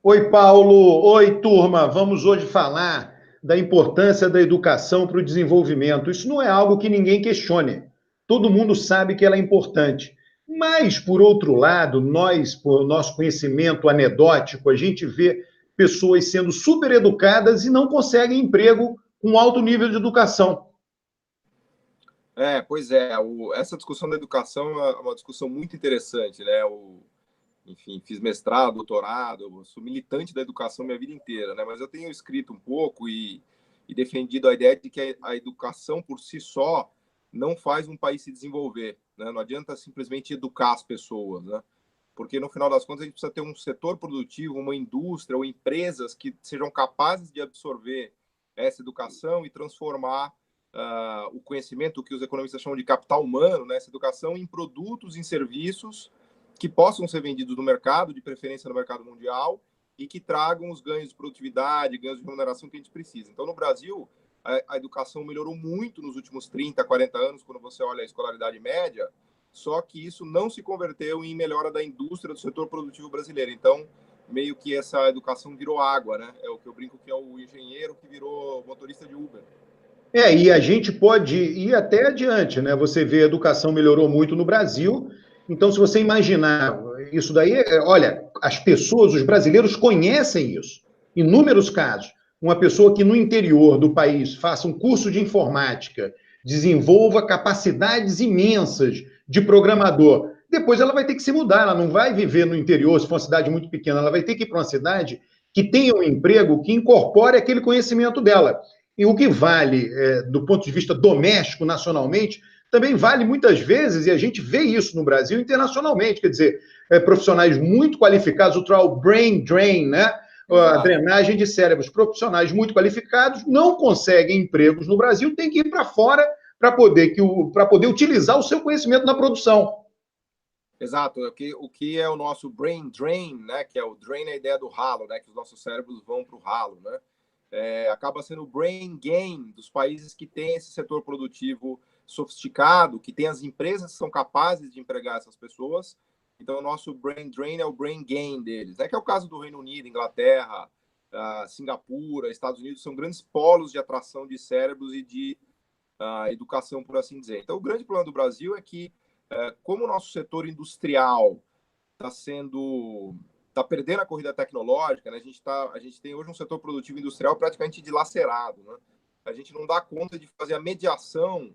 Oi, Paulo. Oi, turma. Vamos hoje falar da importância da educação para o desenvolvimento. Isso não é algo que ninguém questione. Todo mundo sabe que ela é importante. Mas, por outro lado, nós, por nosso conhecimento anedótico, a gente vê pessoas sendo super educadas e não conseguem emprego com alto nível de educação. Pois é, essa discussão da educação é uma discussão muito interessante, né? Enfim, fiz mestrado, doutorado, eu sou militante da educação minha vida inteira, né? Mas eu tenho escrito um pouco e defendido a ideia de que a educação por si só não faz um país se desenvolver, né? Não adianta simplesmente educar as pessoas, né? Porque no final das contas a gente precisa ter um setor produtivo, uma indústria ou empresas que sejam capazes de absorver essa educação e transformar o conhecimento, o que os economistas chamam de capital humano, né, essa educação em produtos, em serviços que possam ser vendidos no mercado, de preferência no mercado mundial, e que tragam os ganhos de produtividade, ganhos de remuneração que a gente precisa. Então, no Brasil, a educação melhorou muito nos últimos 30, 40 anos, quando você olha a escolaridade média, só que isso não se converteu em melhora da indústria do setor produtivo brasileiro. Então, meio que essa educação virou água, né? É o que eu brinco que é o engenheiro que virou motorista de Uber. E a gente pode ir até adiante, né? Você vê a educação melhorou muito no Brasil. Então, se você imaginar isso daí, olha, as pessoas, os brasileiros conhecem isso. Inúmeros casos. Uma pessoa que no interior do país faça um curso de informática, desenvolva capacidades imensas de programador. Depois ela vai ter que se mudar, ela não vai viver no interior, se for uma cidade muito pequena, ela vai ter que ir para uma cidade que tenha um emprego que incorpore aquele conhecimento dela. E o que vale, do ponto de vista doméstico, nacionalmente, também vale muitas vezes, e a gente vê isso no Brasil internacionalmente, quer dizer, profissionais muito qualificados, o tal brain drain, né? A drenagem de cérebros, profissionais muito qualificados não conseguem empregos no Brasil, tem que ir para fora para poder utilizar o seu conhecimento na produção. Exato, o que é o nosso brain drain, né? Que é o drain, a ideia do ralo, né? Que os nossos cérebros vão para o ralo, né? Acaba sendo o brain gain dos países que têm esse setor produtivo sofisticado, que tem as empresas que são capazes de empregar essas pessoas. Então, o nosso brain drain é o brain gain deles, né? Que é o caso do Reino Unido, Inglaterra, Singapura, Estados Unidos, são grandes polos de atração de cérebros e de educação, por assim dizer. Então, o grande problema do Brasil é que, como o nosso setor industrial está perdendo a corrida tecnológica, né? A gente tem hoje um setor produtivo industrial praticamente dilacerado, né? A gente não dá conta de fazer a mediação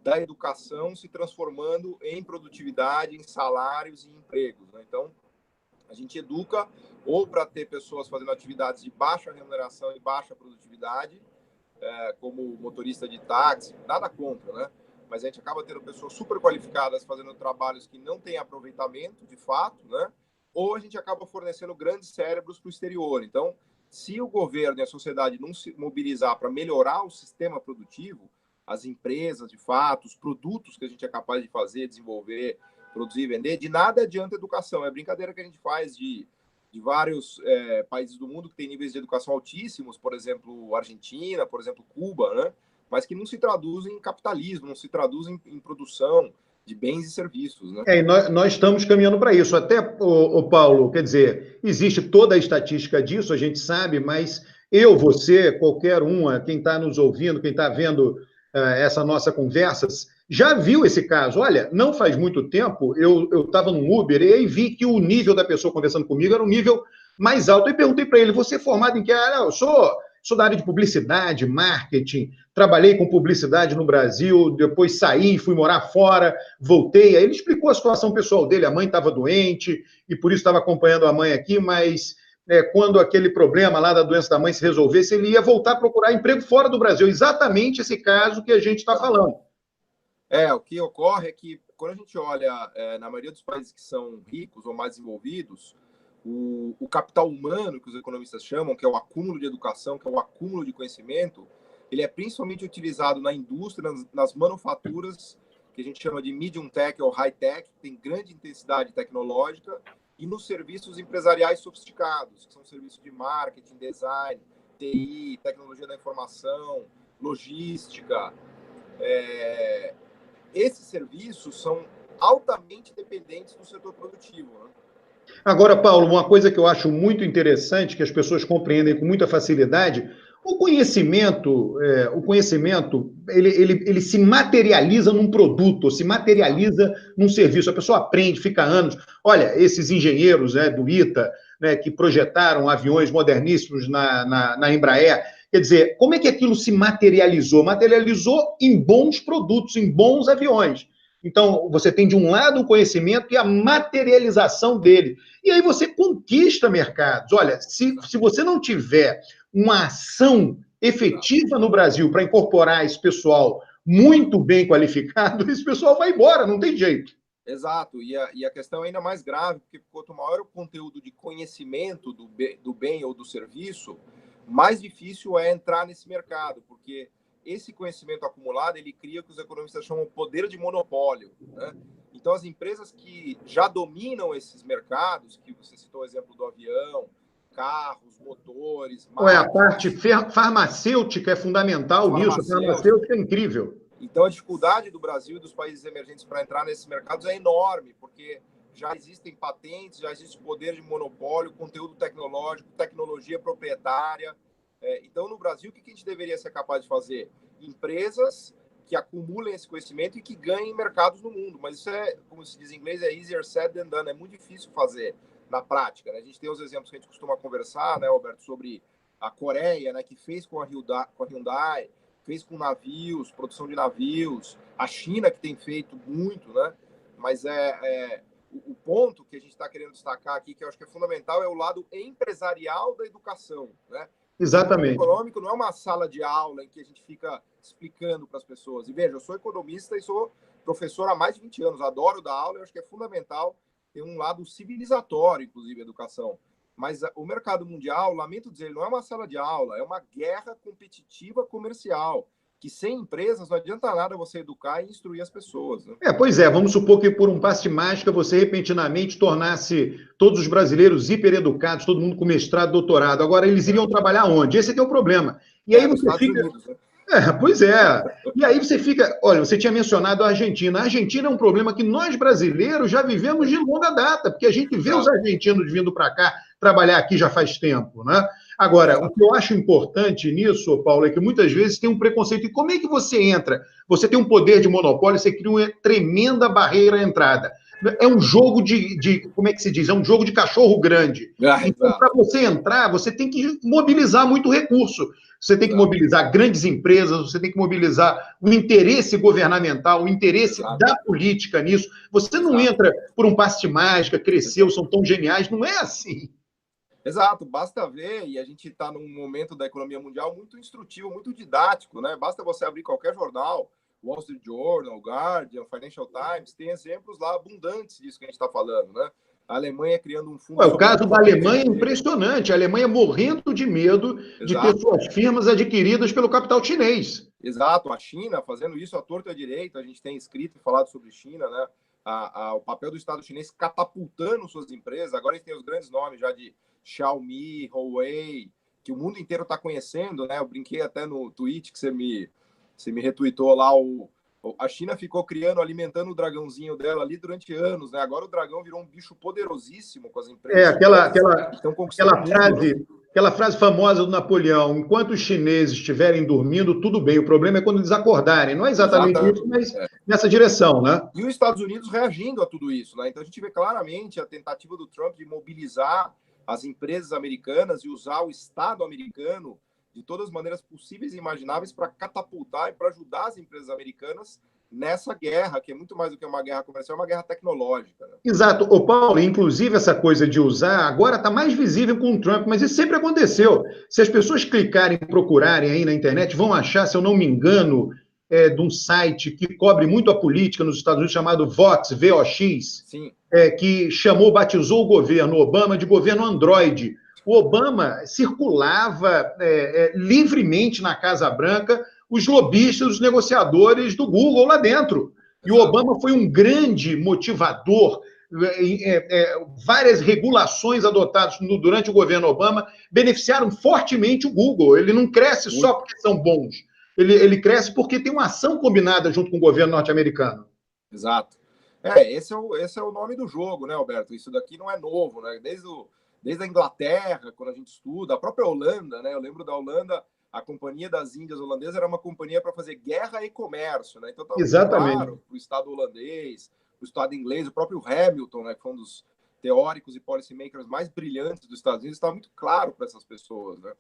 da educação se transformando em produtividade, em salários e empregos, né? Então, a gente educa ou para ter pessoas fazendo atividades de baixa remuneração e baixa produtividade, como motorista de táxi, nada contra, né? Mas a gente acaba tendo pessoas super qualificadas fazendo trabalhos que não têm aproveitamento, de fato, né? Ou a gente acaba fornecendo grandes cérebros para o exterior. Então, se o governo e a sociedade não se mobilizar para melhorar o sistema produtivo, as empresas, de fato, os produtos que a gente é capaz de fazer, desenvolver, produzir e vender, de nada adianta educação. É brincadeira que a gente faz de vários países do mundo que têm níveis de educação altíssimos, por exemplo, Argentina, por exemplo, Cuba, né? Mas que não se traduzem em capitalismo, não se traduzem em produção de bens e serviços, né? E nós estamos caminhando para isso. Até, o Paulo, quer dizer, existe toda a estatística disso, a gente sabe, mas eu, você, qualquer um, quem está nos ouvindo, quem está vendo essa nossa conversa, já viu esse caso. Olha, não faz muito tempo, eu estava no Uber e aí vi que o nível da pessoa conversando comigo era um nível mais alto. E perguntei para ele, você é formado em que área? Eu sou da área de publicidade, marketing, trabalhei com publicidade no Brasil, depois saí, fui morar fora, voltei. Aí ele explicou a situação pessoal dele, a mãe estava doente e por isso estava acompanhando a mãe aqui, mas quando aquele problema lá da doença da mãe se resolvesse, ele ia voltar a procurar emprego fora do Brasil. Exatamente esse caso que a gente está falando. O que ocorre é que, quando a gente olha na maioria dos países que são ricos ou mais desenvolvidos, o capital humano, que os economistas chamam, que é o acúmulo de educação, que é o acúmulo de conhecimento, ele é principalmente utilizado na indústria, nas manufaturas, que a gente chama de medium tech ou high tech, que tem grande intensidade tecnológica, e nos serviços empresariais sofisticados, que são serviços de marketing, design, TI, tecnologia da informação, logística. Esses serviços são altamente dependentes do setor produtivo, né? Agora, Paulo, uma coisa que eu acho muito interessante, que as pessoas compreendem com muita facilidade, o conhecimento, ele se materializa num produto, ou se materializa num serviço. A pessoa aprende, fica anos. Olha, esses engenheiros, né, do ITA, né, que projetaram aviões moderníssimos na Embraer, quer dizer, como é que aquilo se materializou? Materializou em bons produtos, em bons aviões. Então, você tem de um lado o conhecimento e a materialização dele. E aí você conquista mercados. Olha, se você não tiver uma ação efetiva no Brasil para incorporar esse pessoal muito bem qualificado, esse pessoal vai embora, não tem jeito. Exato, e a questão é ainda mais grave, porque quanto maior o conteúdo de conhecimento do bem ou do serviço, mais difícil é entrar nesse mercado, porque esse conhecimento acumulado, ele cria o que os economistas chamam de poder de monopólio, né? Então, as empresas que já dominam esses mercados, que você citou o exemplo do avião, carros, motores... A parte farmacêutica é fundamental nisso, a farmacêutica é incrível. Então, a dificuldade do Brasil e dos países emergentes para entrar nesses mercados é enorme, porque já existem patentes, já existe poder de monopólio, conteúdo tecnológico, tecnologia proprietária. Então, no Brasil, o que a gente deveria ser capaz de fazer? Empresas que acumulem esse conhecimento e que ganhem mercados no mundo. Mas isso é, como se diz em inglês, é easier said than done. É muito difícil fazer na prática, né? A gente tem os exemplos que a gente costuma conversar, né, Roberto, sobre a Coreia, né, que fez com a Hyundai, fez com navios, produção de navios. A China, que tem feito muito, né? Mas o ponto que a gente está querendo destacar aqui, que eu acho que é fundamental, é o lado empresarial da educação, né? Exatamente. O econômico não é uma sala de aula em que a gente fica explicando para as pessoas. E veja, eu sou economista e sou professor há mais de 20 anos, adoro dar aula, eu acho que é fundamental ter um lado civilizatório, inclusive, a educação. Mas o mercado mundial, lamento dizer, não é uma sala de aula, é uma guerra competitiva comercial, que sem empresas não adianta nada você educar e instruir as pessoas, né? Pois é, vamos supor que por um passe de mágica você repentinamente tornasse todos os brasileiros hipereducados, todo mundo com mestrado, doutorado. Agora, eles iriam trabalhar onde? Esse é que é o problema. E aí você fica... Unidos, né? Pois é. E aí você fica... Olha, você tinha mencionado a Argentina. A Argentina é um problema que nós brasileiros já vivemos de longa data, porque a gente vê os argentinos vindo para cá trabalhar aqui já faz tempo, né? Agora, o que eu acho importante nisso, Paulo, é que muitas vezes tem um preconceito. E como é que você entra? Você tem um poder de monopólio, você cria uma tremenda barreira à entrada. É um jogo como é que se diz? É um jogo de cachorro grande. Então, para você entrar, você tem que mobilizar muito recurso. Você tem que mobilizar grandes empresas, você tem que mobilizar o interesse governamental, o interesse da política nisso. Você não entra por um passe de mágica, cresceu, são tão geniais. Não é assim. Exato, basta ver, e a gente está num momento da economia mundial muito instrutivo, muito didático, né? Basta você abrir qualquer jornal, Wall Street Journal, Guardian, Financial Times, tem exemplos lá abundantes disso que a gente está falando, né? A Alemanha criando um fundo... O caso da Alemanha é impressionante, a Alemanha morrendo de medo de ter suas firmas adquiridas pelo capital chinês. Exato, a China fazendo isso à torta e à direita, a gente tem escrito e falado sobre China, né? O papel do Estado chinês catapultando suas empresas, agora a gente tem os grandes nomes já de Xiaomi, Huawei, que o mundo inteiro está conhecendo, né? Eu brinquei até no tweet que você me retweetou lá, a China ficou alimentando o dragãozinho dela ali durante anos, né? Agora o dragão virou um bicho poderosíssimo com as empresas. Aquela frase famosa do Napoleão: enquanto os chineses estiverem dormindo, tudo bem. O problema é quando eles acordarem. Não é exatamente isso, mas nessa direção, né? E os Estados Unidos reagindo a tudo isso, né? Então a gente vê claramente a tentativa do Trump de mobilizar as empresas americanas e usar o Estado americano de todas as maneiras possíveis e imagináveis para catapultar e para ajudar as empresas americanas nessa guerra, que é muito mais do que uma guerra comercial, é uma guerra tecnológica, né? Exato. Ô, Paulo, inclusive essa coisa de usar, agora está mais visível com o Trump, mas isso sempre aconteceu. Se as pessoas clicarem e procurarem aí na internet, vão achar, se eu não me engano, de um site que cobre muito a política nos Estados Unidos, chamado Vox, VOX, que batizou o governo Obama de governo Android. O Obama circulava livremente na Casa Branca os lobistas, os negociadores do Google lá dentro. E o Obama foi um grande motivador. Várias regulações adotadas durante o governo Obama beneficiaram fortemente o Google. Ele não cresce só porque são bons. Ele cresce porque tem uma ação combinada junto com o governo norte-americano. Exato. Esse é o nome do jogo, né, Alberto? Isso daqui não é novo, né? Desde a Inglaterra, quando a gente estuda, a própria Holanda, né? Eu lembro da Holanda, a Companhia das Índias holandesa era uma companhia para fazer guerra e comércio, né? Então estava muito Exatamente. claro para o Estado holandês, para o Estado inglês, o próprio Hamilton, né? Que foi um dos teóricos e policymakers mais brilhantes dos Estados Unidos, estava muito claro para essas pessoas, né?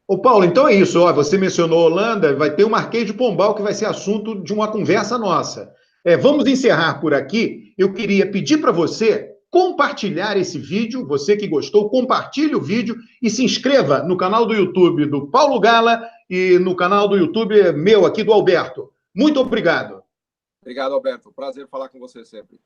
Ô, Paulo, então é isso. Ó, você mencionou Holanda, vai ter o Marquês de Pombal, que vai ser assunto de uma conversa nossa. Vamos encerrar por aqui. Eu queria pedir para você compartilhar esse vídeo. Você que gostou, compartilhe o vídeo e se inscreva no canal do YouTube do Paulo Gala e no canal do YouTube meu aqui do Alberto. Muito obrigado. Obrigado, Alberto. Prazer falar com você sempre.